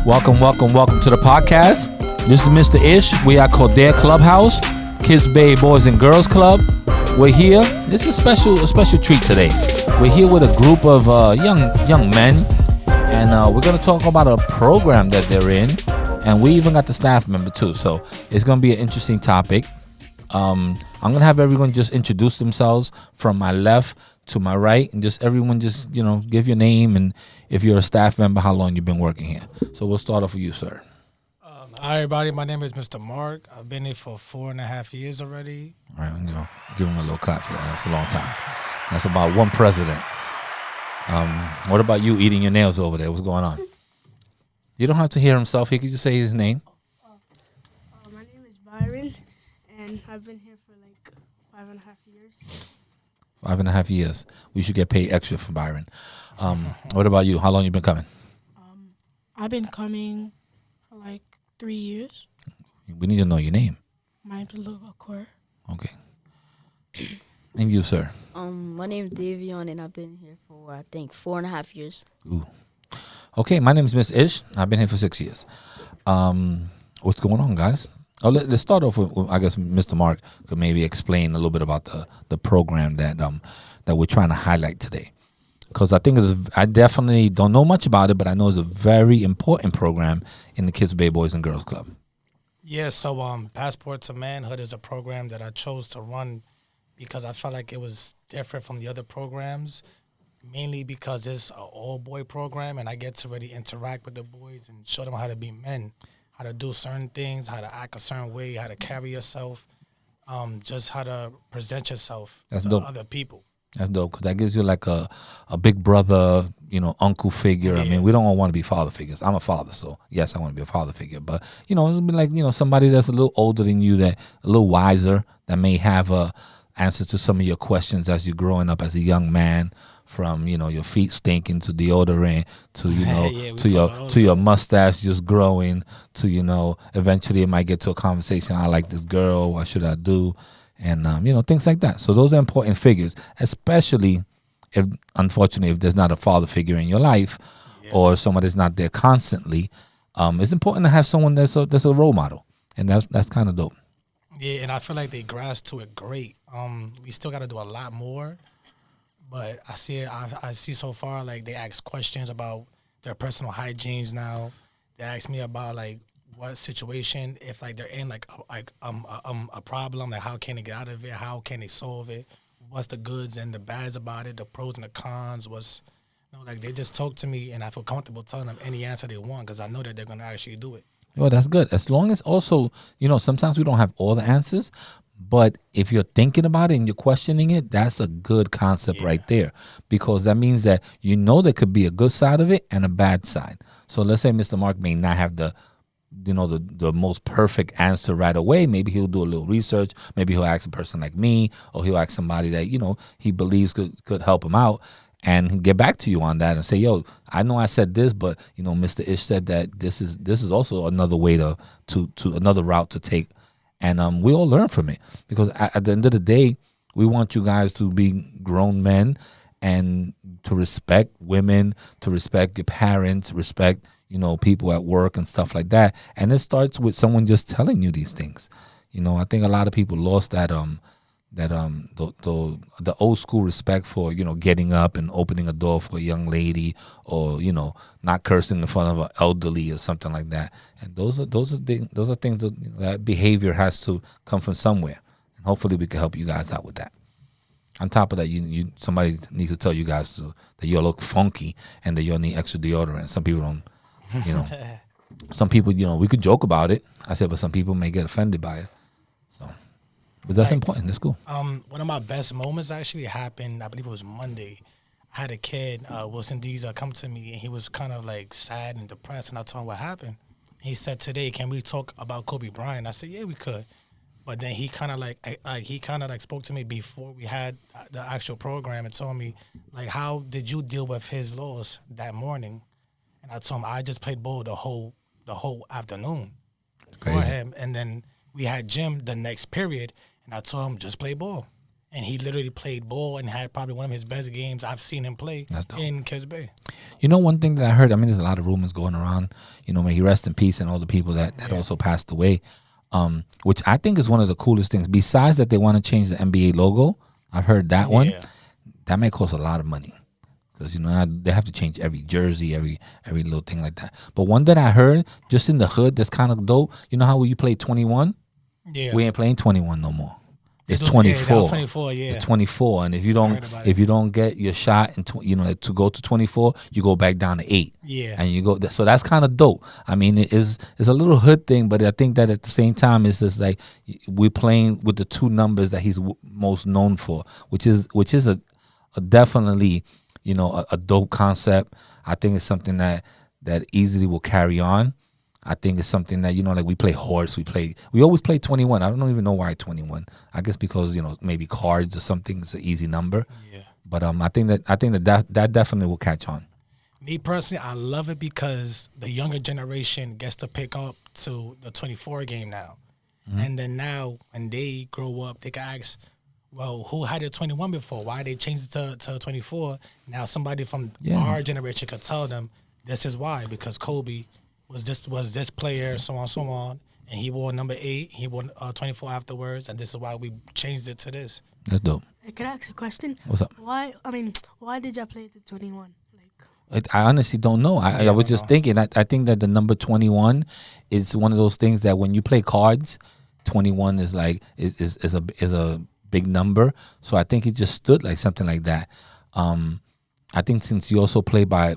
Welcome to the podcast. This is Mr. Ish. We are called Their Clubhouse, Kids Bay Boys and Girls Club. We're here. It's a special treat today. We're here with a group of young men, and we're going to talk about a program that they're in, and we even got the staff member too. So it's going to be an interesting topic. I'm going to have everyone just introduce themselves from my left to my right, and just everyone just, give your name and if you're a staff member, how long you've been working here. So we'll start off with you, sir. Hi, everybody. My name is Mr. Mark. I've been here for 4.5 years already. All right, give him a little clap for that. That's a long time. That's about one president. What about you eating your nails over there? What's going on? You don't have to hear himself. He could just say his name. My name is Byron, and I've been here for like 5.5 years. 5.5 years. We should get paid extra for Byron. What about you? How long you been coming? I've been coming for like 3 years. We need to know your name. My name's Luca. Okay. And you, sir? My name's Davion, and I've been here for, I think, 4.5 years. Ooh. Okay, my name is Miss Ish. I've been here for 6 years. What's going on, guys? Let's start off with, I guess, Mr. Mark could maybe explain a little bit about the program that we're trying to highlight today. Because I think I definitely don't know much about it, but I know it's a very important program in the Kids Bay Boys and Girls Club. Yeah, so Passport to Manhood is a program that I chose to run because I felt like it was different from the other programs, mainly because it's an all-boy program, and I get to really interact with the boys and show them how to be men, how to do certain things, how to act a certain way, how to carry yourself, just how to present yourself to other people. That's dope, because that gives you like a big brother, uncle figure. Yeah. I mean, we don't all want to be father figures. I'm a father, so yes, I want to be a father figure. But, it'll be like, somebody that's a little older than you, that a little wiser, that may have a answer to some of your questions as you're growing up as a young man, from, your feet stinking to deodorant to, to your mustache just growing to, eventually it might get to a conversation. I like this girl. What should I do? And, things like that. So those are important figures, especially if, unfortunately, if there's not a father figure in your life, or someone that's not there constantly. It's important to have someone that's a role model. And that's kind of dope. Yeah, and I feel like they grasp to it great. We still got to do a lot more. But I see so far, like, they ask questions about their personal hygienes now. They ask me about, like, what situation, if like they're in like a problem, like how can they get out of it, how can they solve it, what's the goods and the bads about it, the pros and the cons, like they just talk to me, and I feel comfortable telling them any answer they want because I know that they're going to actually do it. Well, that's good. As long as also, sometimes we don't have all the answers, but if you're thinking about it and you're questioning it, that's a good concept right there, because that means that there could be a good side of it and a bad side. So let's say Mr. Mark may not have the most perfect answer right away. Maybe he'll do a little research. Maybe he'll ask a person like me, or he'll ask somebody that, he believes could help him out, and get back to you on that and say, yo, I know I said this, but, Mr. Ish said that this is also another way to another route to take. And we all learn from it, because at the end of the day, we want you guys to be grown men and to respect women, to respect your parents, respect people at work and stuff like that. And it starts with someone just telling you these things. I think a lot of people lost the old school respect for, getting up and opening a door for a young lady, or, not cursing in front of an elderly or something like that. And those are things that behavior has to come from somewhere. And hopefully we can help you guys out with that. On top of that, somebody needs to tell you guys that you look funky and that you need extra deodorant. Some people don't. Some people, we could joke about it. I said, but some people may get offended by it. So, but that's important. That's cool. One of my best moments actually happened, I believe it was Monday. I had a kid, Wilson Dees, come to me, and he was kind of like sad and depressed. And I told him what happened. He said, "Today, can we talk about Kobe Bryant?" I said, "Yeah, we could." But then he kind of like spoke to me before we had the actual program and told me, like, how did you deal with his loss that morning? And I told him I just played ball the whole afternoon for him. And then we had gym the next period, and I told him just play ball. and he literally played ball and had probably one of his best games I've seen him play That's dope. in KIPS Bay. You know, one thing that I heard, I mean, there's a lot of rumors going around, you know, may he rest in peace and all the people that also passed away, which I think is one of the coolest things. Besides that they want to change the NBA logo, I've heard that one. Yeah. That may cost a lot of money because, you know, they have to change every jersey, every little thing like that. But one that I heard just in the hood that's kind of dope, you know how when you play 21? Yeah. We ain't playing 21 no more. It's It was- 24. Yeah, that was 24, yeah. It's 24, and if you heard about don't get your shot, and you know, to go to 24, you go back down to 8. Yeah. And you go. So that's kind of dope. I mean, it's a little hood thing, but I think that at the same time, it's just like we're playing with the two numbers that he's most known for, which is a definitely, you know, a dope concept. I think it's something that easily will carry on. I think it's something that, you know, like we play horse, we always play 21. I don't even know why 21. I guess because, you know, maybe cards or something is an easy number. Yeah. But I think that definitely will catch on. Me personally, I love it because the younger generation gets to pick up to the 24 game now. And then now when they grow up, they can ask, well, who had a 21 before? Why they changed it to 24? Now somebody from our generation could tell them this is why, because Kobe was this player, so on, and he wore number 8, he wore 24 afterwards, and this is why we changed it to this. That's dope. Can I ask a question? What's up? Why did you play the 21? I honestly don't know. I was just thinking. I think that the number 21 is one of those things that when you play cards, 21 is like is a big number. So I think it just stood like something like that. I think since you also play by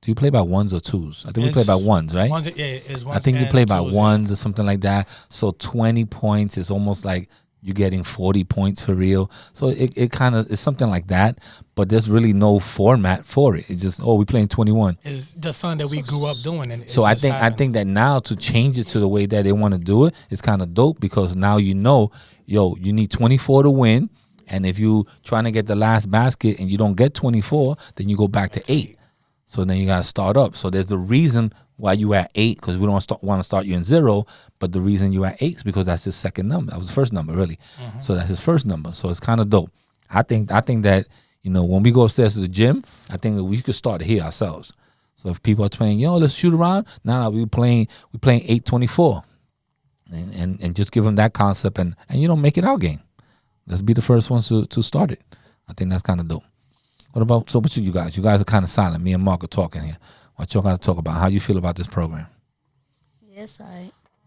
do you play by ones or twos? I think we play by ones, right? Ones, yeah, it's ones. I think you play by twos, ones or something like that. So 20 points is almost like you're getting 40 points for real. So it kind of is something like that, but there's really no format for it. It's just, we're playing 21. It's just something that we grew up doing. And so I think that now to change it to the way that they want to do it is kind of dope because now you know, you need 24 to win. And if you trying to get the last basket and you don't get 24, then you go back to 8. So then you got to start up. So there's the reason why you at 8 because we don't want to start you in 0. But the reason you at 8 is because that's his second number. That was the first number, really. So that's his first number. So it's kind of dope. I think that, you know, when we go upstairs to the gym, I think that we could start here ourselves. So if people are playing, let's shoot around. Now we're playing 8-24. And just give them that concept and you know, make it our game. Let's be the first ones to start it. I think that's kind of dope. What you guys? You guys are kind of silent. Me and Mark are talking here. What y'all got to talk about? How you feel about this program? Yes,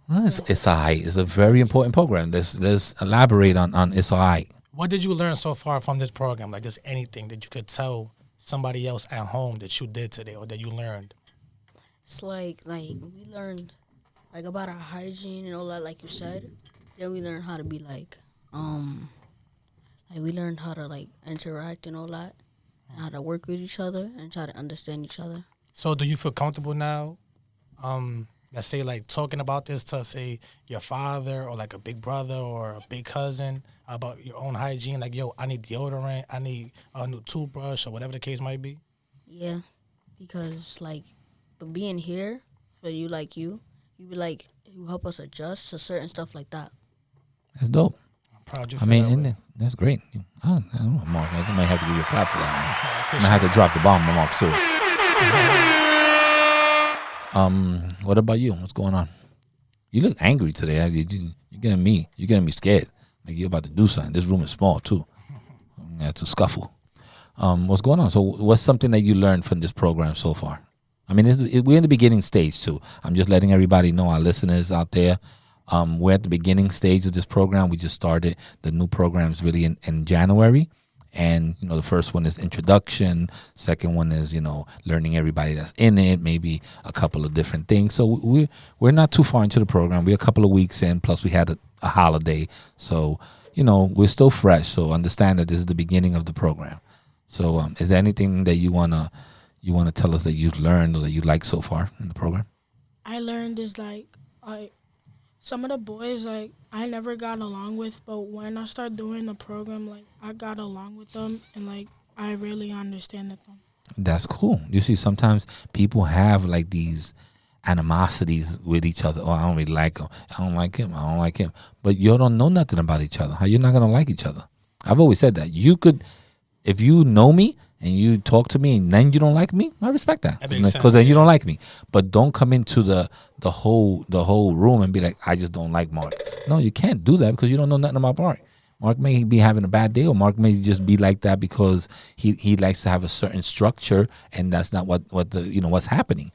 It's all right. It's a very important program. Let's elaborate on it's all right. What did you learn so far from this program? Like just anything that you could tell somebody else at home that you did today or that you learned? It's like we learned like about our hygiene and all that, like you said. Then we learned how to be like we learned how to like interact and all that, and how to work with each other and try to understand each other. So do you feel comfortable now? Let's say like talking about this to say your father or like a big brother or a big cousin about your own hygiene. Like, I need deodorant. I need a new toothbrush or whatever the case might be. Yeah, because but being here for you, you be like, you help us adjust to certain stuff like that. That's dope. I'm proud you. I mean, that's great. I don't know, Mark. I might have to give you a clap for that. I might have to drop the bomb on Mark too. What about you? What's going on? You look angry today. You're getting me scared. Like you're about to do something. This room is small too. You have to scuffle. What's going on? So what's something that you learned from this program so far? I mean, we're in the beginning stage too. I'm just letting everybody know, our listeners out there. We're at the beginning stage of this program. We just started. The new program is really in January. And, you know, the first one is introduction. Second one is, you know, learning everybody that's in it, maybe a couple of different things. So we're not too far into the program. We're a couple of weeks in, plus we had a holiday. So, you know, we're still fresh. So understand that this is the beginning of the program. So is there anything that you wanna tell us that you've learned or that you like so far in the program? I learned is some of the boys I never got along with, but when I started doing the program, I got along with them and I really understand them. That's cool. You see, sometimes people have these animosities with each other. Oh, I don't really like him. I don't like him. I don't like him. But you don't know nothing about each other. How you're not gonna like each other? I've always said that. You could, if you know me and you talk to me and then you don't like me, I respect that. That makes sense, Because then you yeah. don't like me. But don't come into the whole room and be like, I just don't like Mark. No, you can't do that because you don't know nothing about Mark. Mark may be having a bad day, or Mark may just be like that because he likes to have a certain structure, and that's not what the what's happening.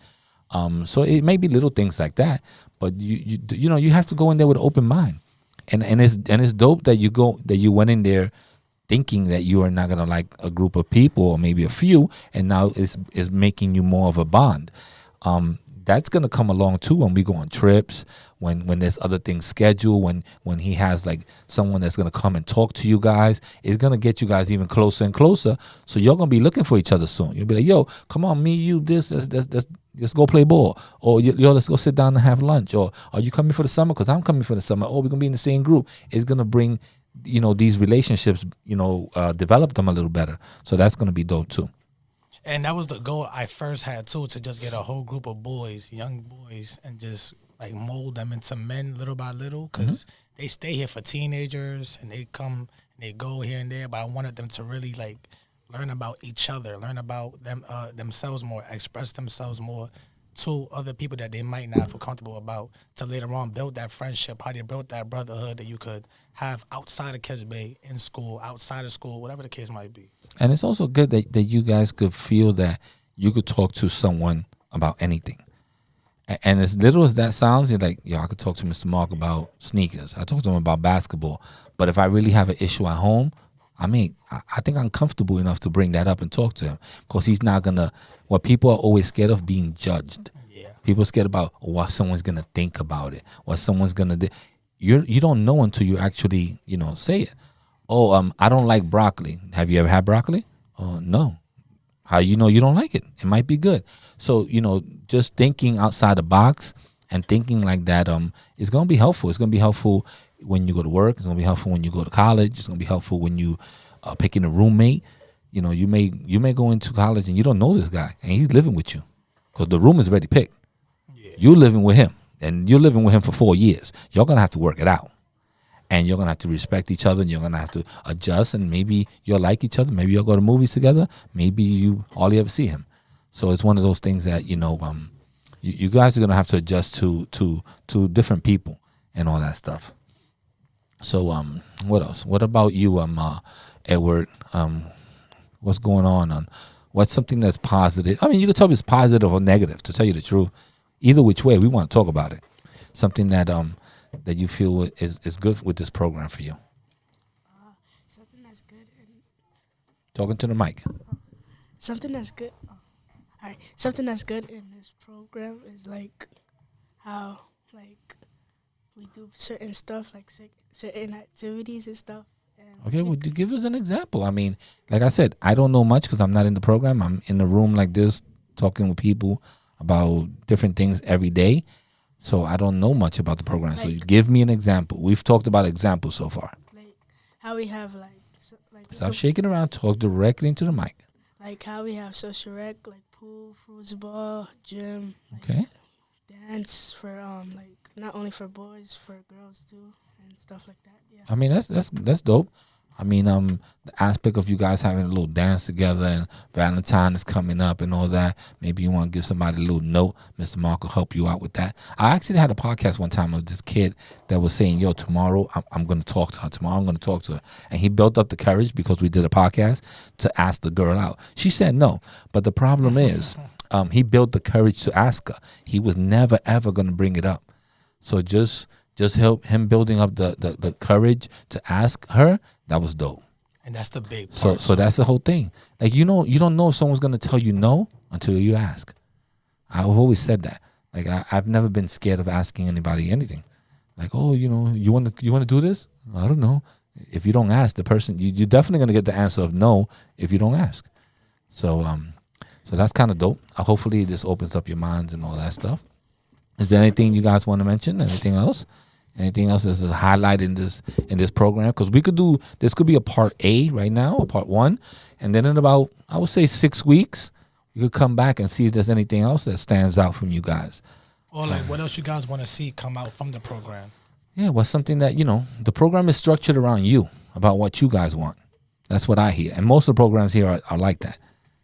So it may be little things like that, but you have to go in there with an open mind, and it's dope that you went in there thinking that you are not gonna like a group of people or maybe a few, and now it's making you more of a bond. That's gonna come along too when we go on trips, when there's other things scheduled, when he has like someone that's gonna come and talk to you guys. It's gonna get you guys even closer and closer. So you're gonna be looking for each other soon. You'll be like, yo, come on, me, you, this, let's go play ball, or yo, let's go sit down and have lunch, or are you coming for the summer? Because I'm coming for the summer. Oh, we're gonna be in the same group. It's gonna bring these relationships, develop them a little better. So that's gonna be dope too. And that was the goal I first had too, to just get a whole group of boys, young boys, and just like mold them into men little by little, because they stay here for teenagers and they come and they go here and there. But I wanted them to really like learn about each other, learn about themselves more, express themselves more to other people that they might not feel comfortable about, to later on build that friendship, how they built that brotherhood that you could have outside of Kids Bay, in school, outside of school, whatever the case might be. And it's also good that you guys could feel that you could talk to someone about anything. And as little as that sounds, you're like, yo, I could talk to Mr. Mark about sneakers. I talk to him about basketball. But if I really have an issue at home, I think I'm comfortable enough to bring that up and talk to him, because he's not going to, what people are always scared of, being judged. Yeah. People are scared about what someone's going to think about it, what someone's going to do. You don't know until you actually, say it. Oh, I don't like broccoli. Have you ever had broccoli? Oh, no. How you know you don't like it? It might be good. So, just thinking outside the box and thinking like that is going to be helpful. It's going to be helpful when you go to work. It's going to be helpful when you go to college. It's going to be helpful when you picking a roommate. You may go into college and you don't know this guy, and he's living with you because the room is already picked. Yeah. You're living with him, and you're living with him for 4 years. You're going to have to work it out. And you're going to have to respect each other, and you're going to have to adjust, and maybe you'll like each other. Maybe you'll go to movies together. Maybe you hardly ever see him. So it's one of those things that, you guys are going to have to adjust to different people and all that stuff. So what else? What about you, Edward? What's going on? What's something that's positive? I mean, you can tell me it's positive or negative, to tell you the truth. Either which way, we want to talk about it. Something that that you feel is good with this program for you. Something that's good. Talking to the mic. Something that's good. All right. Something that's good in this program is like how like we do certain stuff, like certain activities and stuff. And Okay, well, give us an example. I mean, like I said, I don't know much because I'm not in the program. I'm in a room like this talking with people about different things every day. So I don't know much about the program. So you give me an example. We've talked about examples so far. like how we have Stop shaking around. Talk directly into the mic. like how we have social rec, like pool, foosball, gym, like Okay. dance for like not only for boys, for girls too, and stuff like that. Yeah. I mean, that's dope. I mean, the aspect of you guys having a little dance together, and Valentine is coming up and all that. Maybe you want to give somebody a little note. Mr. Mark will help you out with that. I actually had a podcast one time of this kid that was saying, yo, tomorrow I'm going to talk to her. Tomorrow I'm going to talk to her. And he built up the courage because we did a podcast to ask the girl out. She said no. But the problem is he built the courage to ask her. He was never, ever going to bring it up. So just help him building up the courage to ask her. That was dope. And that's the big part. So that's the whole thing. Like, you don't know if someone's gonna tell you no until you ask. I've always said that. Like, I've never been scared of asking anybody anything. Like, oh, you want to do this? I don't know. If you don't ask the person, you're definitely gonna get the answer of no if you don't ask. So so that's kind of dope. Hopefully this opens up your minds and all that stuff. Is there anything you guys want to mention? Anything else? Anything else that's a highlight in this program? Because this could be a part A right now, a part 1, and then in about, I would say 6 weeks, you could come back and see if there's anything else that stands out from you guys. Or like what else you guys want to see come out from the program? Yeah, well, something that, the program is structured around you, about what you guys want. That's what I hear. And most of the programs here are like that.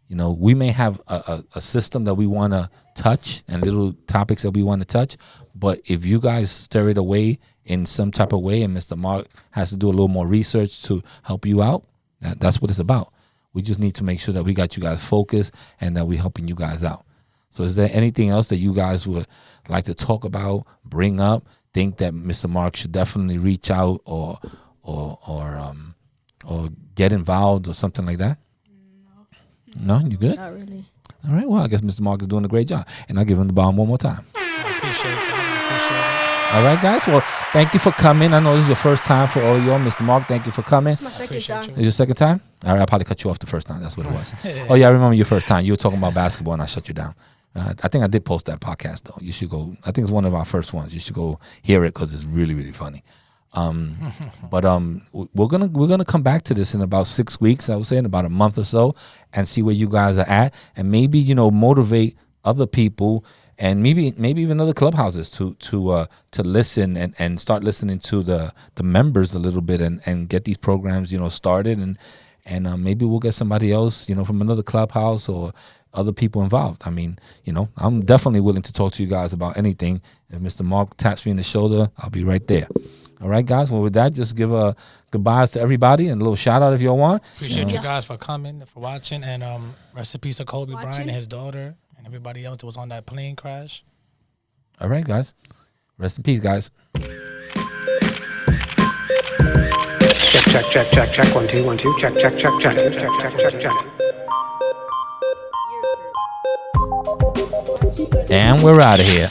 We may have a system that we want to touch and little topics that we want to touch, but if you guys stir it away in some type of way and Mr. Mark has to do a little more research to help you out, that's what it's about. We just need to make sure that we got you guys focused and that we're helping you guys out. So is there anything else that you guys would like to talk about, bring up, think that Mr. Mark should definitely reach out or get involved or something like that? No, you good? Not really. All right. Well, I guess Mr. Mark is doing a great job, and I'll give him the bomb one more time. I appreciate that. All right, guys. Well, thank you for coming. I know this is your first time for all of y'all. Mr. Mark, thank you for coming. It's my second Appreciate time. Is your second time? All right, I probably cut you off the first time. That's what it was. Oh, yeah, I remember your first time. You were talking about basketball, and I shut you down. I think I did post that podcast, though. You should go. I think it's one of our first ones. You should go hear it because it's really, really funny. But we're gonna come back to this in about 6 weeks. I would say in about a month or so, and see where you guys are at, and maybe motivate other people, and maybe even other clubhouses to listen and start listening to the members a little bit, and get these programs started, and maybe we'll get somebody else from another clubhouse or other people involved. I mean, I'm definitely willing to talk to you guys about anything. If Mr. Mark taps me in the shoulder, I'll be right there. All right, guys. Well, with that, just give a goodbyes to everybody and a little shout out if y'all want. Appreciate you guys for coming, for watching, and rest in peace to Kobe Bryant Watching. and his daughter and everybody else that was on that plane crash. All right, guys. Rest in peace, guys. Check. 1 2 1 2. Check. Check. And we're out of here.